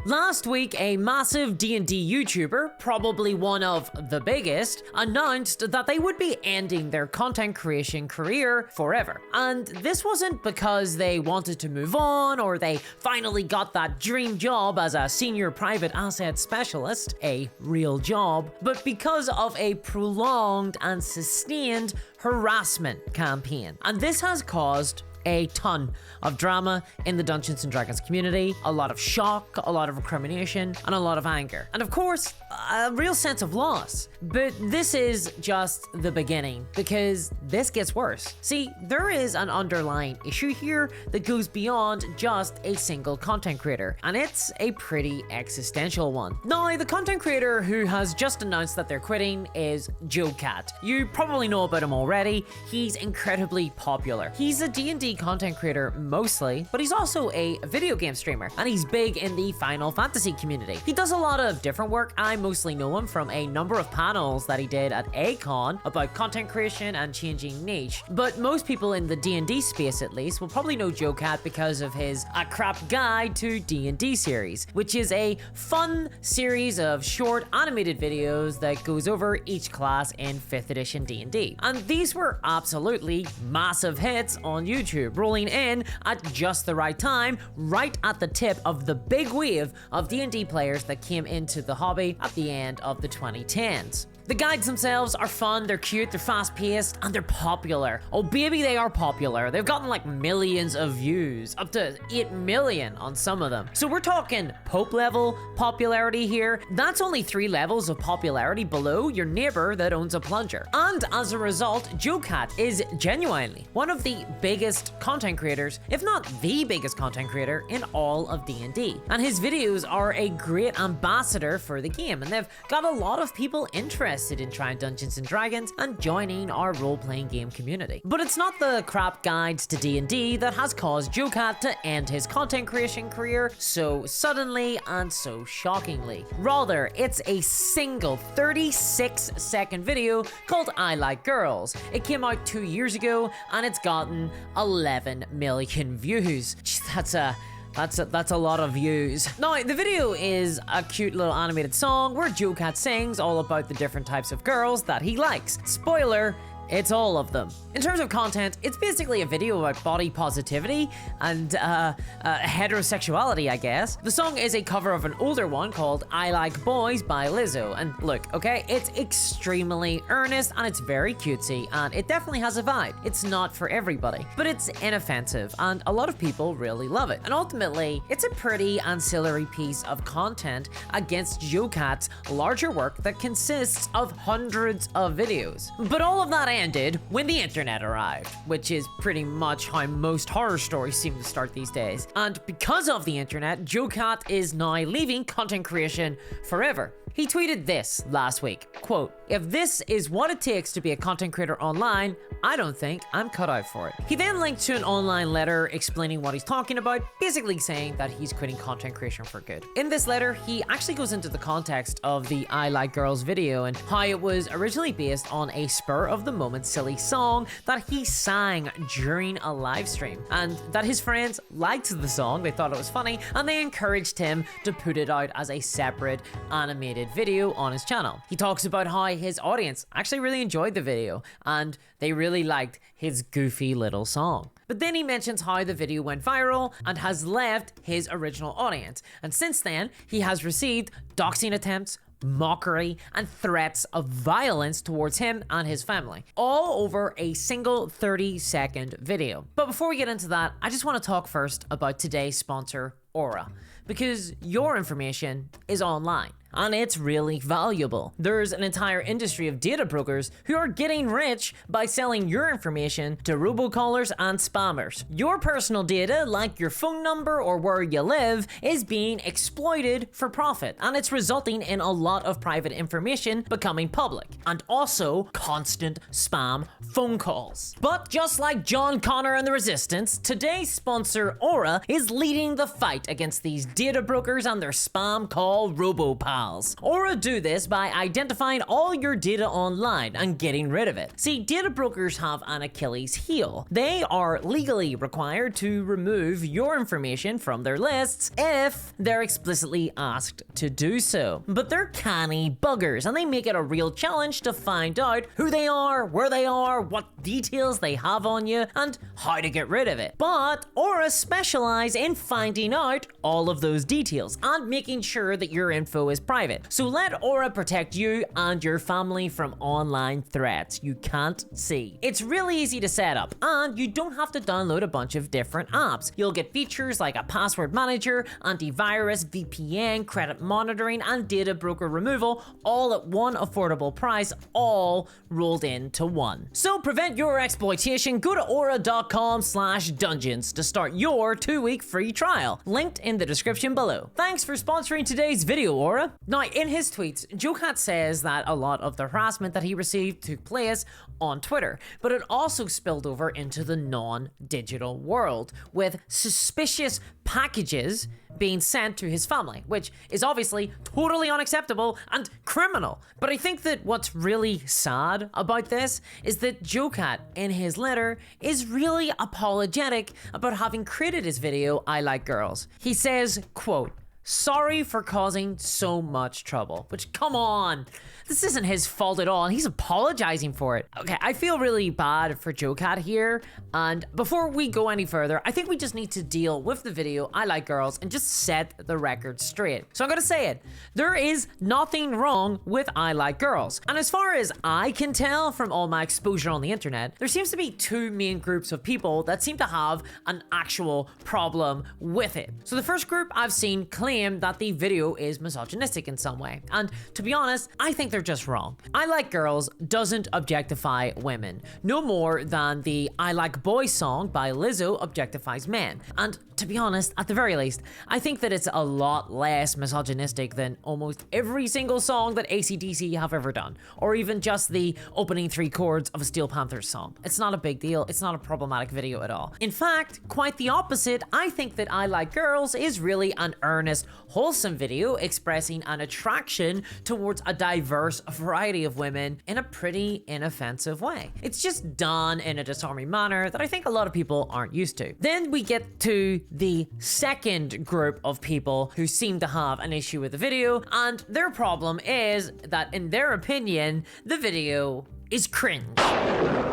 Last week, a massive D&D YouTuber, probably one of the biggest, announced that they would be ending their content creation career forever. And this wasn't because they wanted to move on or they finally got that dream job as a senior private asset specialist, a real job, but because of a prolonged and sustained harassment campaign. And this has caused a ton of drama in the Dungeons and Dragons community, a lot of shock, a lot of recrimination, and a lot of anger. And of course, a real sense of loss. But this is just the beginning, because this gets worse. See, there is an underlying issue here that goes beyond just a single content creator, and it's a pretty existential one. Now, the content creator who has just announced that they're quitting is JoCat. You probably know about him already. He's incredibly popular. He's a D&D content creator mostly, but he's also a video game streamer, and he's big in the Final Fantasy community. He does a lot of different work. I mostly know him from a number of panels that he did at A-Con about content creation and changing niche, but most people in the D&D space at least will probably know JoCat because of his A Crap Guide to D&D series, which is a fun series of short animated videos that goes over each class in 5th edition D&D. And these were absolutely massive hits on YouTube, rolling in at just the right time, right at the tip of the big wave of D&D players that came into the hobby at the end of the 2010s. The guides themselves are fun, they're cute, they're fast-paced, and they're popular. Oh baby, they are popular. They've gotten like millions of views, up to 8 million on some of them. So we're talking Pope level popularity here. That's only 3 levels of popularity below your neighbor that owns a plunger. And as a result, JoCat is genuinely one of the biggest content creators, if not the biggest content creator in all of D&D. And his videos are a great ambassador for the game, and they've got a lot of people interested in trying Dungeons and Dragons and joining our role-playing game community. But it's not the crap guides to D&D that has caused JoCat to end his content creation career so suddenly and so shockingly. Rather, it's a single 36-second video called I Like Girls. It came out 2 years ago and it's gotten 11 million views. That's a lot of views. Now, the video is a cute little animated song where JoCat sings all about the different types of girls that he likes. Spoiler, it's all of them. In terms of content, it's basically a video about body positivity and heterosexuality, I guess. The song is a cover of an older one called I Like Boys by Lizzo. And look, okay, it's extremely earnest and it's very cutesy and it definitely has a vibe. It's not for everybody, but it's inoffensive and a lot of people really love it. And ultimately, it's a pretty ancillary piece of content against JoCat's larger work that consists of hundreds of videos. But all of that ended when the internet arrived, which is pretty much how most horror stories seem to start these days. And because of the internet, JoCat is now leaving content creation forever. He tweeted this last week, quote, "If this is what it takes to be a content creator online, I don't think I'm cut out for it." He then linked to an online letter explaining what he's talking about, basically saying that he's quitting content creation for good. In this letter, he actually goes into the context of the I Like Girls video and how it was originally based on a spur-of-the-moment silly song that he sang during a live stream, and that his friends liked the song, they thought it was funny, and they encouraged him to put it out as a separate animated video on his channel. He talks about how his audience actually really enjoyed the video and they really liked his goofy little song. But then he mentions how the video went viral and has left his original audience. And since then, he has received doxing attempts, mockery, and threats of violence towards him and his family, all over a single 30-second video. But before we get into that, I just want to talk first about today's sponsor, Aura, because your information is online. And it's really valuable. There's an entire industry of data brokers who are getting rich by selling your information to robocallers and spammers. Your personal data, like your phone number or where you live, is being exploited for profit, and it's resulting in a lot of private information becoming public, and also constant spam phone calls. But just like John Connor and the Resistance, today's sponsor Aura is leading the fight against these data brokers and their spam call robopals. profiles. Aura do this by identifying all your data online and getting rid of it. See, data brokers have an Achilles heel. They are legally required to remove your information from their lists if they're explicitly asked to do so. But they're canny buggers, and they make it a real challenge to find out who they are, where they are, what details they have on you, and how to get rid of it. But Aura specialize in finding out all of those details and making sure that your info is private. So let Aura protect you and your family from online threats you can't see. It's really easy to set up, and you don't have to download a bunch of different apps. You'll get features like a password manager, antivirus, VPN, credit monitoring, and data broker removal, all at one affordable price, all rolled into one. So prevent your exploitation. Go to aura.com/dungeons to start your 2-week free trial, linked in the description below. Thanks for sponsoring today's video, Aura. Now, in his tweets, JoCat says that a lot of the harassment that he received took place on Twitter, but it also spilled over into the non-digital world, with suspicious packages being sent to his family, which is obviously totally unacceptable and criminal. But I think that what's really sad about this is that JoCat, in his letter, is really apologetic about having created his video, I Like Girls. He says, quote, "Sorry for causing so much trouble," which, come on, this isn't his fault at all, and he's apologizing for it. Okay, I feel really bad for JoCat here, and before we go any further, I think we just need to deal with the video I Like Girls and just set the record straight. So I'm gonna say it. There is nothing wrong with I Like Girls. And as far as I can tell from all my exposure on the internet, there seems to be two main groups of people that seem to have an actual problem with it. So the first group I've seen claim that the video is misogynistic in some way. And to be honest, I think they're just wrong. I Like Girls doesn't objectify women, no more than the I Like Boys song by Lizzo objectifies men. And to be honest, at the very least, I think that it's a lot less misogynistic than almost every single song that AC/DC have ever done, or even just the opening 3 chords of a Steel Panthers song. It's not a big deal. It's not a problematic video at all. In fact, quite the opposite. I think that I Like Girls is really an earnest, wholesome video expressing an attraction towards a diverse variety of women in a pretty inoffensive way. It's just done in a disarming manner that I think a lot of people aren't used to. Then we get to the second group of people who seem to have an issue with the video, and their problem is that, in their opinion, the video is cringe.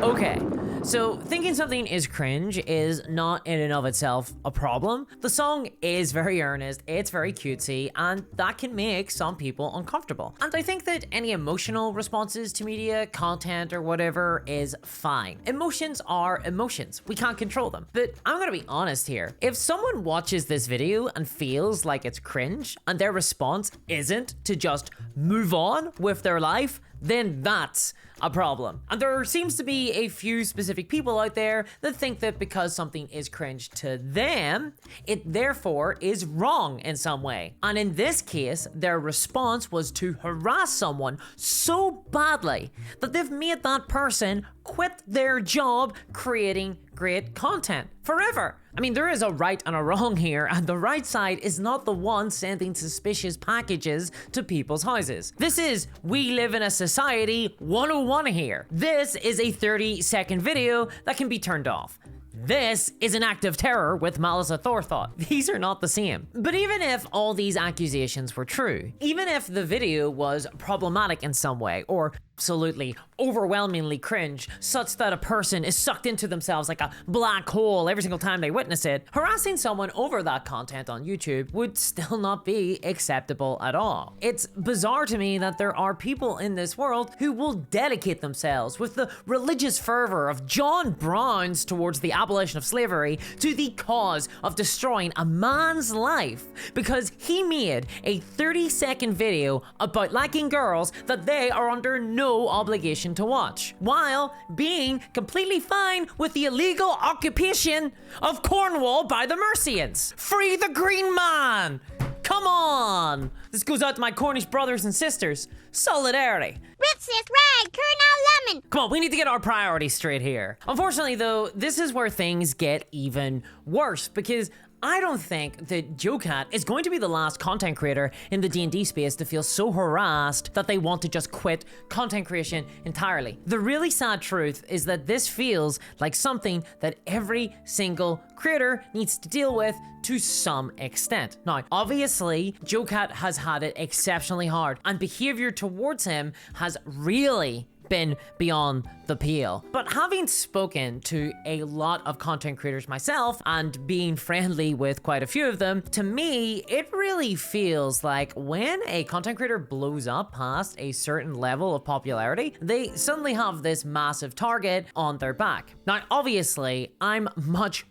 Okay, so thinking something is cringe is not in and of itself a problem. The song is very earnest, it's very cutesy, and that can make some people uncomfortable. And I think that any emotional responses to media, content, or whatever is fine. Emotions are emotions. We can't control them. But I'm gonna be honest here. If someone watches this video and feels like it's cringe, and their response isn't to just move on with their life, then that's a problem. And there seems to be a few specific people out there that think that because something is cringe to them, it therefore is wrong in some way. And in this case, their response was to harass someone so badly that they've made that person quit their job creating great content forever. I mean, there is a right and a wrong here, and the right side is not the one sending suspicious packages to people's houses. This is We Live in a Society 101 here. This is a 30-second video that can be turned off. This is an act of terror with malice aforethought. These are not the same. But even if all these accusations were true, even if the video was problematic in some way, or absolutely overwhelmingly cringe, such that a person is sucked into themselves like a black hole every single time they witness it, harassing someone over that content on YouTube would still not be acceptable at all. It's bizarre to me that there are people in this world who will dedicate themselves with the religious fervor of John Brown's towards the abolition of slavery to the cause of destroying a man's life because he made a 30-second video about liking girls that they are under no obligation to watch, while being completely fine with the illegal occupation of Cornwall by the Mercians. Free the Green Man! Come on! This goes out to my Cornish brothers and sisters. Solidarity. Red sis, red, Colonel Lemon. Come on, we need to get our priorities straight here. Unfortunately though, this is where things get even worse because I don't think that JoCat is going to be the last content creator in the D&D space to feel so harassed that they want to just quit content creation entirely. The really sad truth is that this feels like something that every single creator needs to deal with to some extent. Now, obviously, JoCat has had it exceptionally hard, and behavior towards him has really been beyond the pale. But having spoken to a lot of content creators myself and being friendly with quite a few of them, to me, it really feels like when a content creator blows up past a certain level of popularity, they suddenly have this massive target on their back. Now, obviously, I'm much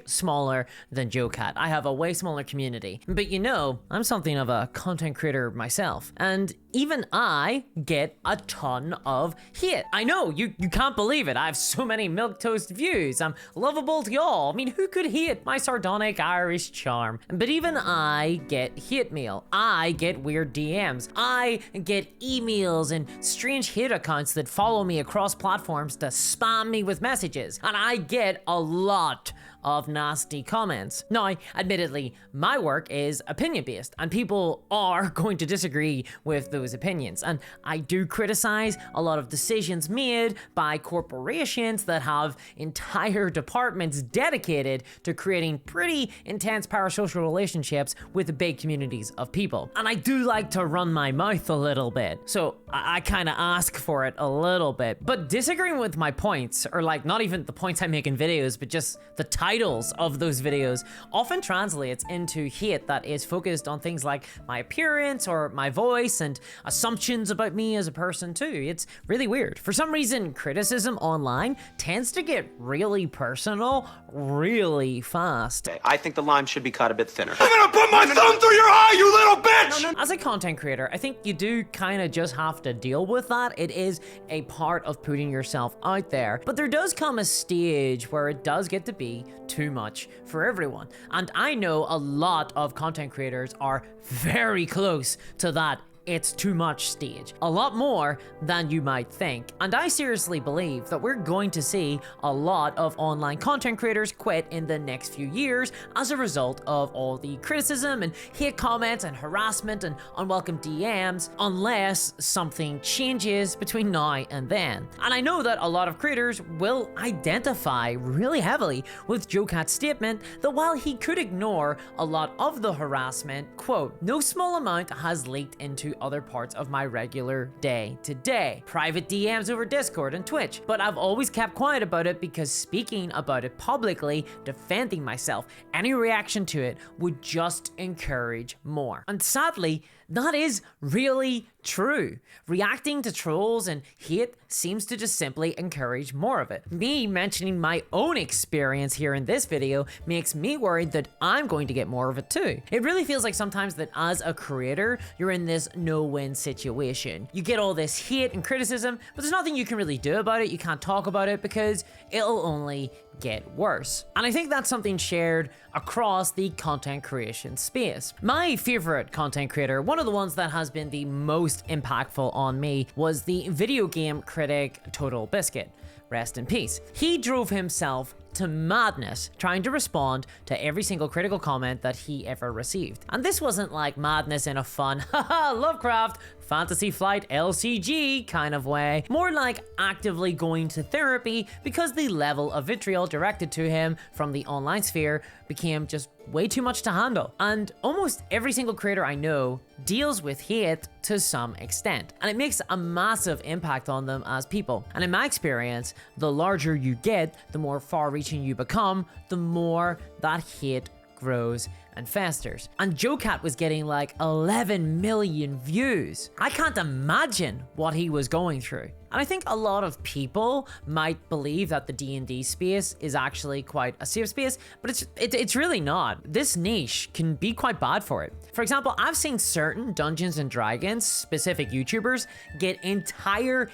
smaller than JoCat. I have a way smaller community. But you know, I'm something of a content creator myself. And even I get a ton of hate. I know, you can't believe it. I have so many milquetoast views. I'm lovable to y'all. I mean, who could hate my sardonic Irish charm? But even I get hate mail. I get weird DMs. I get emails and strange hate accounts that follow me across platforms to spam me with messages. And I get a lot of nasty comments. Now, admittedly, my work is opinion-based, and people are going to disagree with those opinions. And I do criticize a lot of decisions made by corporations that have entire departments dedicated to creating pretty intense parasocial relationships with big communities of people. And I do like to run my mouth a little bit, so I kind of ask for it a little bit. But disagreeing with my points, or like not even the points I make in videos, but just the titles of those videos, often translates into hate that is focused on things like my appearance or my voice and assumptions about me as a person too. It's really weird. For some reason, criticism online tends to get really personal really fast. I think the line should be cut a bit thinner. I'm gonna put my thumb through your eye, you little bitch! As a content creator, I think you do kind of just have to deal with that. It is a part of putting yourself out there. But there does come a stage where it does get to be too much for everyone. And I know a lot of content creators are very close to that it's too much stage. A lot more than you might think. And I seriously believe that we're going to see a lot of online content creators quit in the next few years as a result of all the criticism and hate comments and harassment and unwelcome DMs, unless something changes between now and then. And I know that a lot of creators will identify really heavily with JoCat's statement that while he could ignore a lot of the harassment, quote, no small amount has leaked into other parts of my regular day-to-day. Private DMs over Discord and Twitch, but I've always kept quiet about it because speaking about it publicly, defending myself, any reaction to it would just encourage more. And sadly, that is really true. Reacting to trolls and hate seems to just simply encourage more of it. Me mentioning my own experience here in this video makes me worried that I'm going to get more of it too. It really feels like sometimes that as a creator, you're in this no-win situation. You get all this hate and criticism, but there's nothing you can really do about it. You can't talk about it because it'll only get worse. And I think that's something shared across the content creation space. My favorite content creator, one of the ones that has been the most impactful on me, was the video game critic Total Biscuit. Rest in peace. He drove himself to madness trying to respond to every single critical comment that he ever received. And this wasn't like madness in a fun, haha, Lovecraft, Fantasy Flight LCG kind of way. More like actively going to therapy because the level of vitriol directed to him from the online sphere became just way too much to handle. And almost every single creator I know deals with hate to some extent, and it makes a massive impact on them as people. And in my experience, the larger you get, the more far-reaching you become, the more that hate grows and festers. And JoCat was getting like 11 million views. I can't imagine what he was going through. And I think a lot of people might believe that the D&D space is actually quite a safe space, but it's really not. This niche can be quite bad for it. For example, I've seen certain Dungeons and Dragons specific YouTubers get entire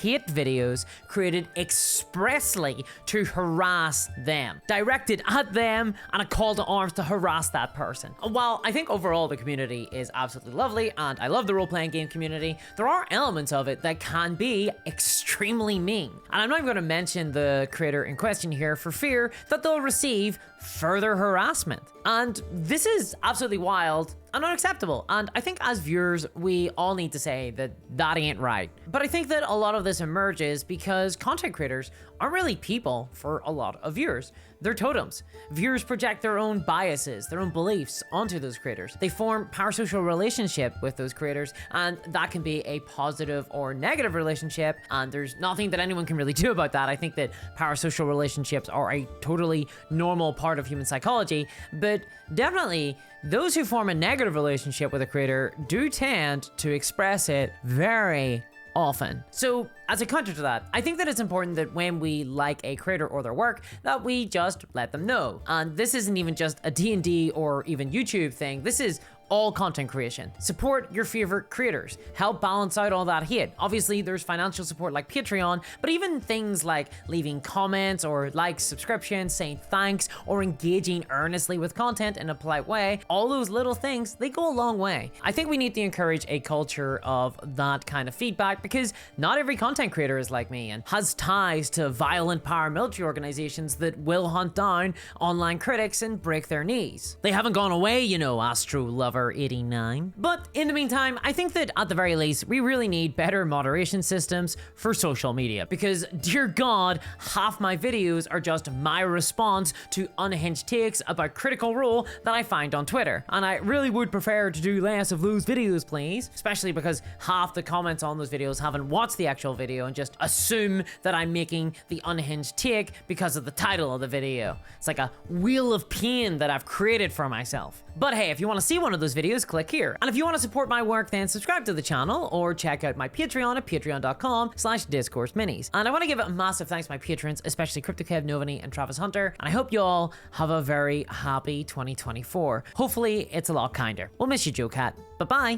hate videos created expressly to harass them, directed at them, and a call to arms to harass that person. While I think overall the community is absolutely lovely and I love the role-playing game community, there are elements of it that can be extremely mean. And I'm not even going to mention the creator in question here for fear that they'll receive further harassment. And this is absolutely wild and unacceptable. And I think as viewers, we all need to say that that ain't right. But I think that a lot of this emerges because content creators aren't really people for a lot of viewers. They're totems. Viewers project their own biases, their own beliefs onto those creators. They form parasocial relationship with those creators, and that can be a positive or negative relationship, and there's nothing that anyone can really do about that. I think that parasocial relationships are a totally normal part of human psychology, but definitely those who form a negative relationship with a creator do tend to express it very often. So as a counter to that, I think that it's important that when we like a creator or their work, that we just let them know. And this isn't even just a D&D or even YouTube thing. This is all content creation. Support your favorite creators. Help balance out all that hate. Obviously, there's financial support like Patreon, but even things like leaving comments or likes, subscriptions, saying thanks, or engaging earnestly with content in a polite way, all those little things, they go a long way. I think we need to encourage a culture of that kind of feedback because not every content creator is like me and has ties to violent paramilitary organizations that will hunt down online critics and break their knees. They haven't gone away, you know, Astro Lover 89. But in the meantime, I think that at the very least, we really need better moderation systems for social media because, dear God, half my videos are just my response to unhinged takes about Critical Role that I find on Twitter. And I really would prefer to do less of those videos, please, especially because half the comments on those videos haven't watched the actual video and just assume that I'm making the unhinged take because of the title of the video. It's like a wheel of pain that I've created for myself. But hey, if you want to see one of those videos, click here. And if you want to support my work, then subscribe to the channel or check out my Patreon at patreon.com/discourseminis. And I want to give a massive thanks to my patrons, especially CryptoKev, Novany, and Travis Hunter. And I hope you all have a very happy 2024. Hopefully, it's a lot kinder. We'll miss you, JoCat. Bye-bye.